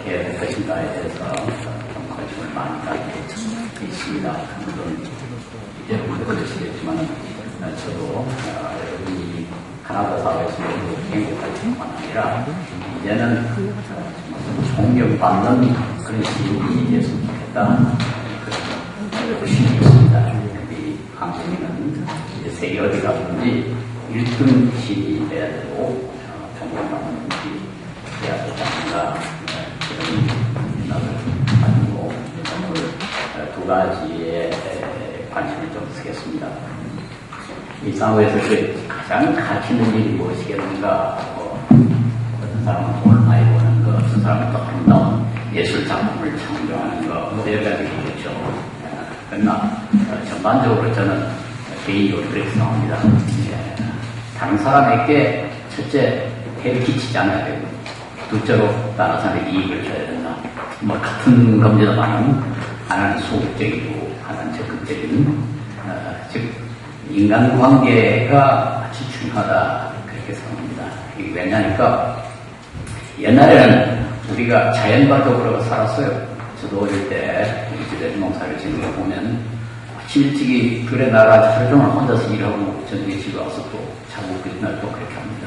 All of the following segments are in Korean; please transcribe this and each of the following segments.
어떻게 해야 될 것인가에 대해서 좀 관심을 많이 가지고 있습니다. 물론 이제 그러시겠지만 저도 여러분이 가나다 사회에서 모두 행복할 뿐만 아니라 이제는 존경받는 그런 시민이 됐으면 좋겠다. 그런 욕심이 있습니다. 우리 한국인은 세계 어디 가든지 1등 시민이 돼야 되고 존경받는 분이 돼야 되지 않는가 그런 생각을 가지고 오늘 두 가지에 관심을 좀 쓰겠습니다. 일상에서 가장 가치는 일이 무엇이겠는가? 어떤 사람은 돈을 많이 버는 거, 어떤 사람은 또 아름다운 예술 작품을 창조하는 거, 여러 가지 있겠죠. 그러나 전반적으로 저는 개인적으로 그렇게 생각합니다. 다른 사람에게 첫째 해를 끼치지 않아야 되고, 둘째로 다른 사람에게 이익을 줘야 된다. 뭐 같은 검증만은 하나는 소극적이고 하나는 적극적인 즉 인간관계가 아주 중요하다 그렇게 생각합니다. 이게 왜냐니까 옛날에는 우리가 자연과 더불어 살았어요. 저도 어릴 때 우리 집에 농사를 짓는 거 보면 아침 일찍이 들에 나가 하루 종일 혼자서 일하고 저녁에 집에 와서 또 자고 그날 또 그렇게 합니다.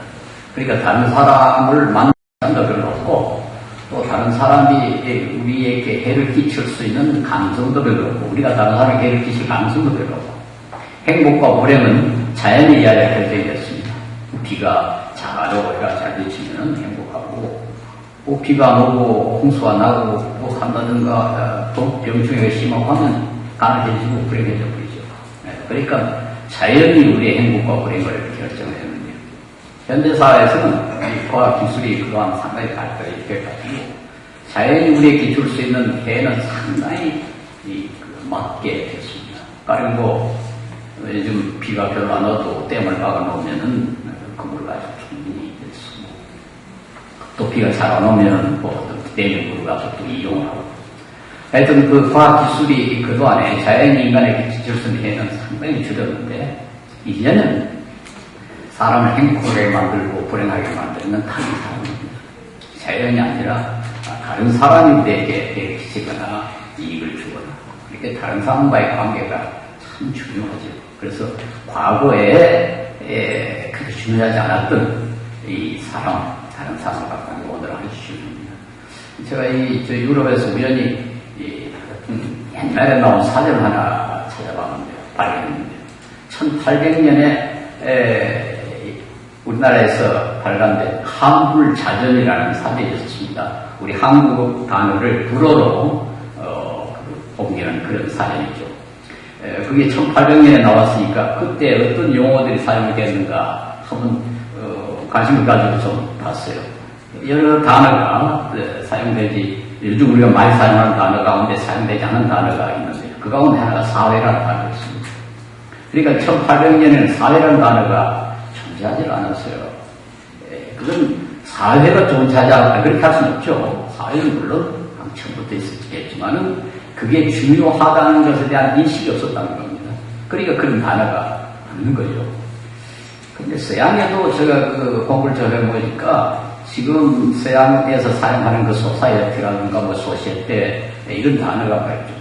그러니까 다른 사람을 만나는 거 별로 없고 또 다른 사람이 우리에게 해를 끼칠 수 있는 가능성도 별로 없고 우리가 다른 사람에게 해를 끼칠 가능성도 별로 없고 행복과 불행은 자연의 이야기가 결정이 됐습니다. 비가 자가지고 해가 잘 비치면 행복하고 뭐 비가 안 오고 홍수가 나고 뭐 한다든가 병충해가 심하고 하면 가난해지고 불행해져 버리죠. 그러니까 자연이 우리의 행복과 불행을 결정해주는데요. 현대사회에서는 과학 기술이 그동안 상당히 발달이 되어가지고 자연이 우리에게 줄 수 있는 해는 상당히 맞게 됐습니다. 그리고 요즘 비가 별로 안 와도 댐을 박아놓으면은 그물을 아주 충분히 쓰고 또 비가 잘 안 오면 뭐 댐에 물을 가서 또 이용하고 하여튼 그 과학기술이 그동안에 자연이 인간에게 줄 수 있는 해는 상당히 줄였는데 이제는 사람을 행복하게 만들고 불행하게 만드는 다른 사람입니다. 자연이 아니라 다른 사람이 우리에게 해를 끼치거나 이익을 주거나 그렇게 다른 사람과의 관계가 참 중요하죠. 그래서 과거에 그렇게 중요하지 않았던 이 사람, 다른 사람과 관계 오늘 아주 중요합니다. 제가 저 유럽에서 우연히 옛날에 나온 사전을 하나 찾아봤는데요. 발견했는데요. 1800년에 우리나라에서 발간된 한불자전이라는 사전이 있었습니다. 우리 한국 단어를 불어로 옮기는 그런 사전이죠. 그게 1800년에 나왔으니까 그때 어떤 용어들이 사용이 됐는가 한번 관심을 가지고 좀 봤어요. 여러 단어가 사용되지 요즘 우리가 많이 사용하는 단어 가운데 사용되지 않은 단어가 있는데 그 가운데 하나가 사회라는 단어가 있습니다. 그러니까 1800년에는 사회라는 단어가 존재하지 않았어요. 그건 사회가 존재하지 않았다 그렇게 할 수는 없죠. 사회는 물론 처음부터 있었겠지만은 그게 중요하다는 것에 대한 인식이 없었다는 겁니다. 그러니까 그런 단어가 없는 거죠. 근데 서양에도 제가 공부를 좀 해보니까 지금 서양에서 사용하는 그 소사이어티라든가 뭐 소시에테 이런 단어가 말이죠.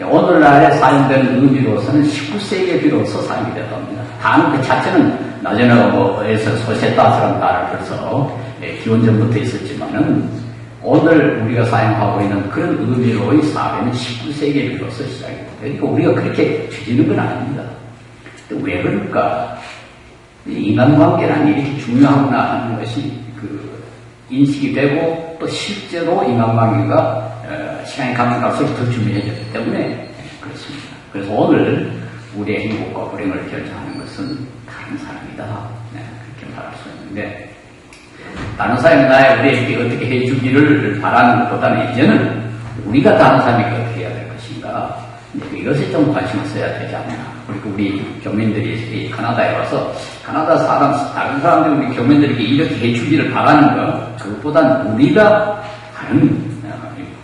오늘날에 사용되는 의미로서는 19세기에 비로소 사용이 됐답니다. 단어 그 자체는 나중에 뭐에서 소시에타스라는 단어를 벌써 기원전부터 있었지만은 오늘 우리가 사용하고 있는 그런 의미로의 사회는 19세기에 비로소 시작이 됩니다. 그러니까 우리가 그렇게 뒤지는 건 아닙니다. 왜 그럴까? 인간관계라는 일이 중요하구나 하는 것이 인식이 되고 또 실제로 인간관계가 시간이 가면 갈수록 더 중요해졌기 때문에 그렇습니다. 그래서 오늘 우리의 행복과 불행을 결정하는 것은 다른 사람이다. 그렇게 말할 수 있는데 다른 사람이 우리에게 어떻게 해주기를 바라는 것보다는 이제는 우리가 다른 사람에게 어떻게 해야 될 것인가 이것에 좀 관심을 써야 되지 않나. 그리고 우리 교민들이 카나다에 와서 카나다 다른 사람들이 우리 교민들에게 이렇게 해주기를 바라는 것 그것보다는 우리가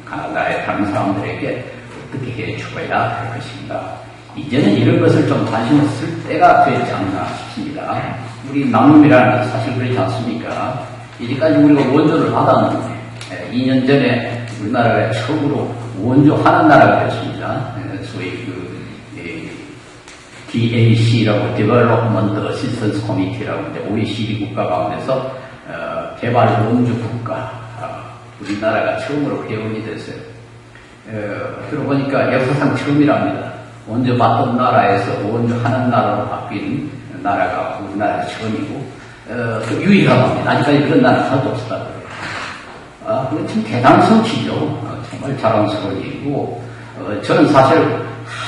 카나다의 다른 사람들에게 어떻게 해주어야 할 것인가. 이제는 이런 것을 좀 관심을 쓸 때가 되지 않나 싶습니다. 우리 남놈이라는 것 사실 그렇지 않습니까? 이제까지 우리가 원조를 받았는데 2년 전에 우리나라가 처음으로 원조하는 나라가 됐습니다. 소위 DAC라고 Development Assistance Committee라고 이제 OECD 국가 가운데서 개발 원조 국가 우리나라가 처음으로 회원이 됐어요. 들어보니까 역사상 처음이랍니다. 원조 받던 나라에서 원조하는 나라로 바뀐 나라가 우리나라 처음이고 또 유일하다고 합니다. 아직까지 그런 나라 하나도 없었다고요. 그건 참 대단한 성취죠. 정말 자랑스러운 일이고 저는 사실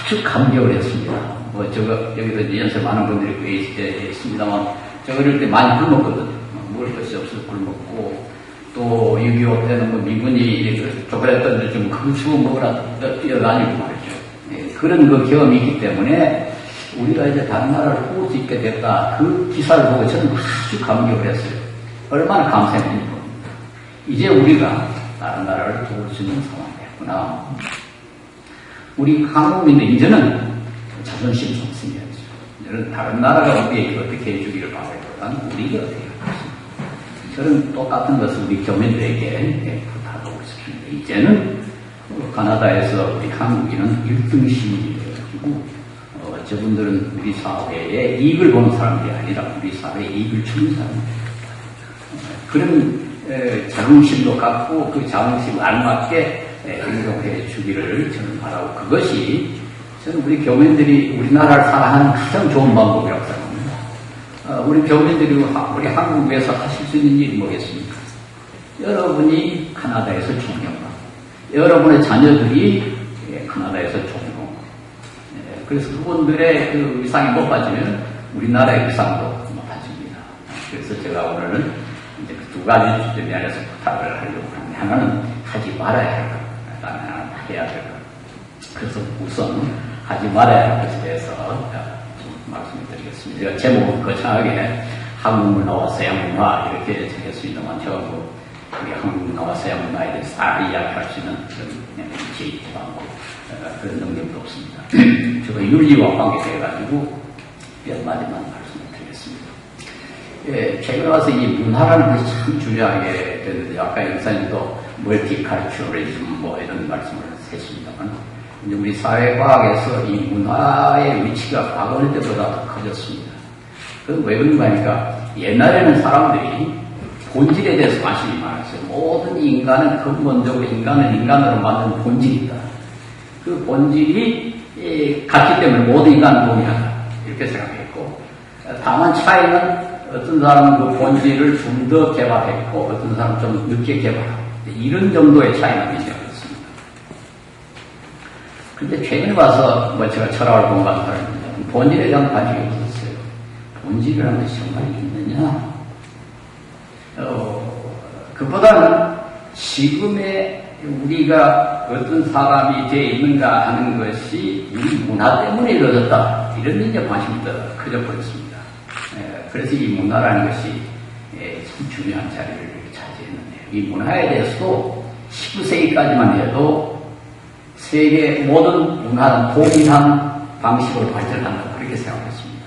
아주 감격을 했습니다. 여기도 이제 연세 많은 분들이 있습니다만 저 어릴 때 많이 굶었거든요. 먹을 것이 없어서 굶었고 또 6.25 때는 미군이 조그랬던 좀 금수고 먹으라 뛰어다니고 말이죠. 그런 경험이 있기 때문에 우리가 이제 다른 나라를 보고 수 있게 됐다. 그 기사를 보고 저는 아주 감격을 했어요. 얼마나 감사했는지 봅니다. 이제 우리가 다른 나라를 도울 수 있는 상황이 됐구나. 우리 한국민들 이제는 자존심 좀 생겨야죠. 이제는 다른 나라가 우리에게 어떻게 해주기를 바라기보다는 우리가 어떻게 해주겠습니다. 저는 똑같은 것을 우리 교민들에게 부탁하고 있습니다. 이제는 가나다에서 우리 한국인은 1등 시민이 되어가지고 저분들은 우리 사회에 이익을 보는 사람들이 아니라 우리 사회에 이익을 주는 사람들입니다. 그런 자긍심도 갖고 그 자긍심 알맞게 행동해 주기를 저는 바라고 그것이 저는 우리 교민들이 우리나라를 사랑하는 가장 좋은 방법이라고 생각합니다. 우리 교민들이 우리 한국에서 하실 수 있는 일이 뭐겠습니까? 여러분이 카나다에서 존경하고 여러분의 자녀들이 카나다에서 존경하고 그래서 그분들의 그 위상이 높아지면 우리나라의 위상도 높아집니다. 그래서 제가 오늘은 이제 그 두 가지 주제 면에서 부탁을 하려고 하는데 하나는 하지 말아야 할 것, 다른 하나는 해야 될 것. 그래서 우선 하지 말아야 할 것에 대해서 좀 말씀을 드리겠습니다. 제가 제목은 거창하게 한국 문화와 서양 문화 이렇게 정했습니다만 제가 우리 한국 문화와 서양 문화에 대해서 다 이야기할 수 있는 그런 지식도 않고 그런 능력도 없습니다. 제가 윤리와 관계돼가지고 몇 마디만 말씀을 드리겠습니다. 최근에 와서 이 문화라는 것이 참 중요하게 됐는데 아까 영사님도 멀티컬처리즘 이런 말씀을 했습니다만 이제 우리 사회과학에서 이 문화의 위치가 과거 때보다 더 커졌습니다. 그건 왜 그런가 하니까 옛날에는 사람들이 본질에 대해서 관심이 많았어요. 모든 인간은 근본적으로 인간은 인간으로 만든 본질이 있다. 그 본질이 같기 때문에 모든 인간은 동일하다. 이렇게 생각했고 다만 차이는 어떤 사람은 그 본질을 좀 더 개발했고 어떤 사람은 좀 늦게 개발하고 이런 정도의 차이가 있었습니다. 그런데 최근에 와서 제가 철학을 공부한 사람입니다. 본질에 대한 관심이 없었어요. 본질이라는 것이 정말 있느냐? 그보다는 지금의 우리가 어떤 사람이 되어 있는가 하는 것이 우리 문화 때문에 이루어졌다. 이런 이제 관심이 더 커져버렸습니다. 그래서 이 문화라는 것이 참 중요한 자리를 차지했는데요. 이 문화에 대해서도 19세기까지만 해도 세계 모든 문화는 동일한 방식으로 발전한다. 그렇게 생각했습니다.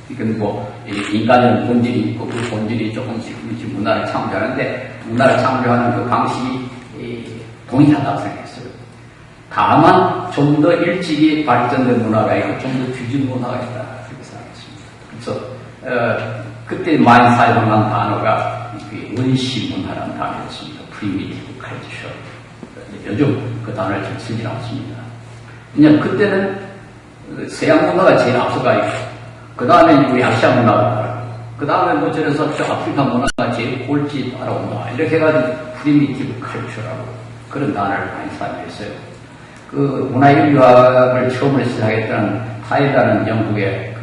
이건 인간은 본질이 있고 그 본질이 조금씩 문화를 창조하는데 문화를 창조하는 그 방식이 동일하다고 생각했어요. 다만 좀 더 일찍이 발전된 문화가 있고 좀 더 뒤진 문화가 있다. 그렇게 생각했습니다. 그래서 그때 많이 사용한 단어가 원시 문화라는 단어였습니다. Primitive Culture. 요즘 그 단어를 좀 쓰지 않습니다. 그냥 그때는 서양 문화가 제일 앞서가 있고 그 다음에 우리 아시아 문화가 그 다음에 저래서 아프리카 문화가 제일 꼴찌 따라온다. 이렇게 해가지고 Primitive Culture라고 그런 단어를 많이 사용했어요. 그 문화인류학을 처음으로 시작했던 타이라는 영국의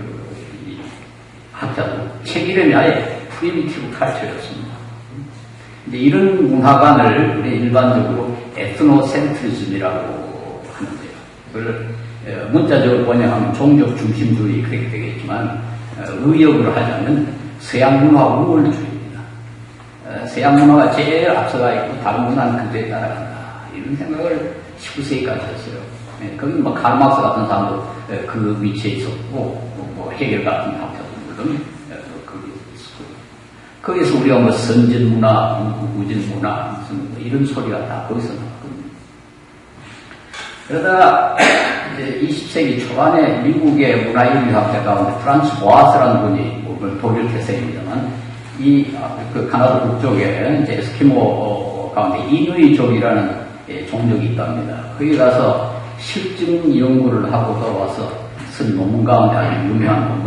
학자도 책 이름이 아예 프리미티브 칼처였습니다. 근데 이런 문화관을 우리 일반적으로 에트노센트리즘이라고 하는데요. 그걸 문자적으로 번역하면 종족 중심주의 그렇게 되겠지만 의역으로 하자면 서양 문화 우월주의입니다. 서양 문화가 제일 앞서가 있고 다른 문화는 그대에 따라간다. 이런 생각을 19세기까지 했어요. 거기 칼 막스 같은 사람도 그 위치에 있었고 헤겔 같은 학자도 물론 거기에 있었고 거기서 우리가 선진 문화, 우진 문화, 무슨 이런 소리가 다 거기서 나왔거든요. 그러다가 이제 20세기 초반에 미국의 문화인류학자 가운데 프란츠 보아스라는 분이 독일 태생입니다만 그 카나다 북쪽에 이제 에스키모 가운데 이누이족이라는 종족이 있답니다. 거기 가서 실증 연구를 하고 돌아와서 쓴 논문 가운데 아주 유명한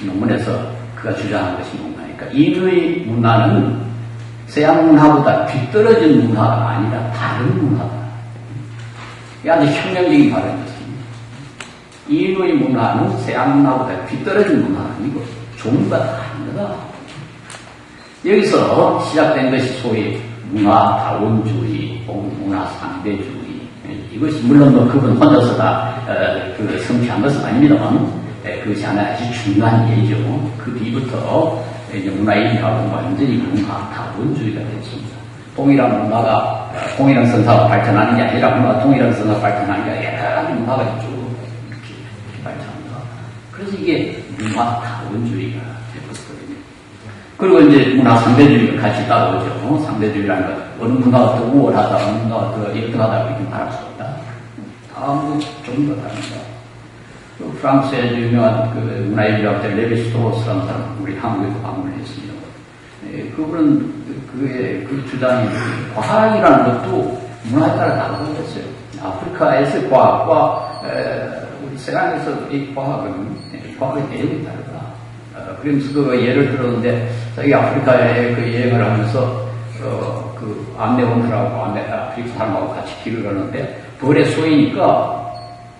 논문에서 그가 주장한 것이 뭔가 하니까 이누이 문화는 서양 문화보다 뒤떨어진 문화가 아니라 다른 문화다. 이게 아주 혁명적인 발언이었습니다. 이누이 문화는 서양 문화보다 뒤떨어진 문화가 아니고 종류가 다릅니다. 여기서 시작된 것이 소위 문화 다원주의, 문화 상대주의. 이것이 물론 그분 혼자서 다 성취한 것은 아닙니다만 그것이 하나의 아주 중요한 예죠. 그 뒤부터 이제 문화인류학은 완전히 문화 다원주의가 됐습니다. 동일한 문화가 동일한 선사가 발전하는 게 아니라 문화가 동일한 선사가 발전하는 게 아니라 여러 가지 문화가 쭉 이렇게 발전합니다. 그래서 이게 문화 다원주의가 되었거든요. 그리고 이제 문화 상대주의가 같이 따라오죠. 상대주의라는 것, 어느 문화가 더 우월하다, 어느 문화가 더 1등하다고 이렇게 말할 수 없다. 다 좀 더 다릅니다. 프랑스의 유명한 그 문화인류학자 레비 스트로스라는 사람, 우리 한국에도 방문을 했습니다. 그분은 그 주장이 과학이라는 것도 문화에 따라 다르다고 했어요. 아프리카에서의 과학과 우리 서양에서의 과학의 내용이 다르다. 그러면서 그 예를 들었는데, 자기 아프리카에 그 여행을 하면서 그 안내원들하고 아프리카 사람하고 같이 길을 가는데 벌에 쏘이니까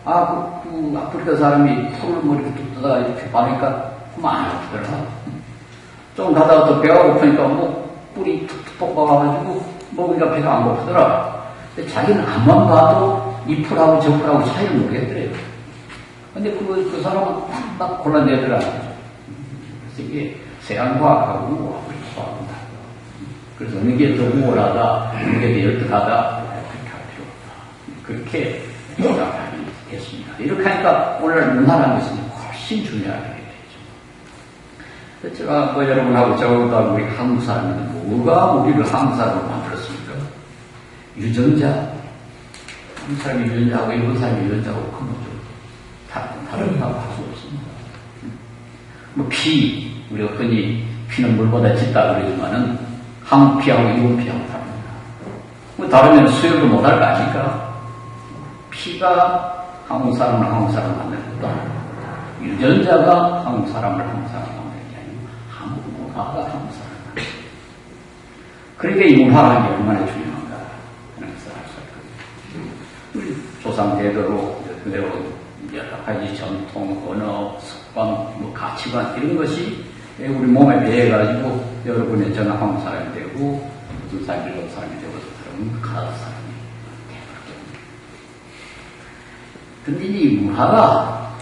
그 아프리카 사람이 털을 뭐 이렇게 뚝 뜯다가 이렇게 바니까 그만 안 아프더라. 좀 가다가 또 배가 고프니까 뭐 뿔이 툭툭 뽑아가지고 먹으니까 배가 안 고프더라. 근데 자기는 앞만 봐도 이 풀하고 저 풀하고 차이를 모르겠더래요. 근데 그 사람은 딱 골라내더라고요. 그래서 이게 서양과학하고 아프리카 과학은 달라. 그래서 어느 게 더 우월하다, 어느 게 더 열등하다, 그렇게 할 필요 없다. 그렇게 생각하게 됐습니다. 이렇게 하니까 오늘 문화라는 것은 훨씬 중요하게 되죠. 제가 여러분하고 저하고 우리 한국 사람인데 뭐가 우리를 한국 사람으로 만들었습니까? 유전자. 한국 사람이 유전자하고 일본 사람이 유전자하고 큰 거죠. 다르다고 할 수 없습니다. 피, 우리가 흔히 피는 물보다 짙다 그러지만은 한국 피하고 일본 피하고 다릅니다. 다르면 수혈도 못할 거 아닙니까? 피가 한국 사람을 한국 사람 만드는 것도 아니고, 유전자가 한국 사람을 한국 사람 만드는 게 아니고, 한국 문화가 한국 사람을 만드는 거예요. 그러니까 이 문화라는 게 얼마나 중요한가, 하는 것을 알 수 있거든요. 우리 조상 대대로 그대로 여러 가지 전통, 언어, 습관, 가치관, 이런 것이 우리 몸에 배해가지고 여러분의 저는 한국 사람이 되고, 무슨 사람이 일본 사람이 되고, 그러면 가나다 사람이 근데 이 문화가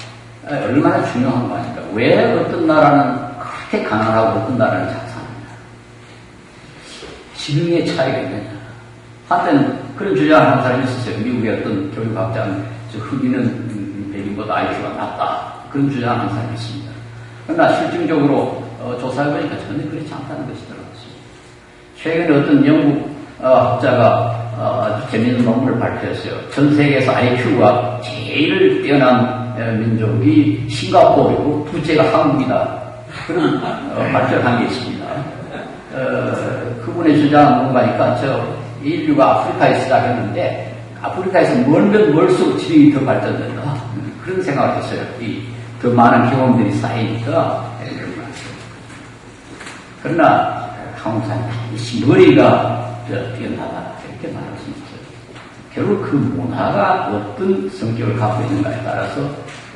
얼마나 중요한 거 아닙니까? 왜 어떤 나라는 그렇게 가난하고 어떤 나라는 잘 사느냐? 지능의 차이가 있느냐? 한때는 그런 주장을 하는 사람이 있었어요. 미국의 어떤 교육학자는 흑인은 백인보다 IQ가 낮다. 그런 주장을 하는 사람이 있습니다. 그러나 실증적으로 조사해보니까 전혀 그렇지 않다는 것이더라고요. 최근에 어떤 영국 학자가 아주 재미있는 논문을 발표했어요. 전 세계에서 IQ가 제일 뛰어난 민족이 싱가포르고 둘째가 한국이다. 그런 발표를 한 게 있습니다. 그분의 주장은 뭔가니까 인류가 아프리카에 시작했는데 아프리카에서 멀면 멀수록 지능이 더 발전된다. 그런 생각을 했어요. 더 많은 경험들이 쌓이니까. 그러나 한국 사람이 머리가 뛰어나다. 이렇게 말할 수 있어요. 결국 그 문화가 어떤 성격을 갖고 있는가에 따라서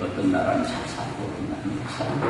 어떤 나라는 잘 살고 어떤 나라는 못 살고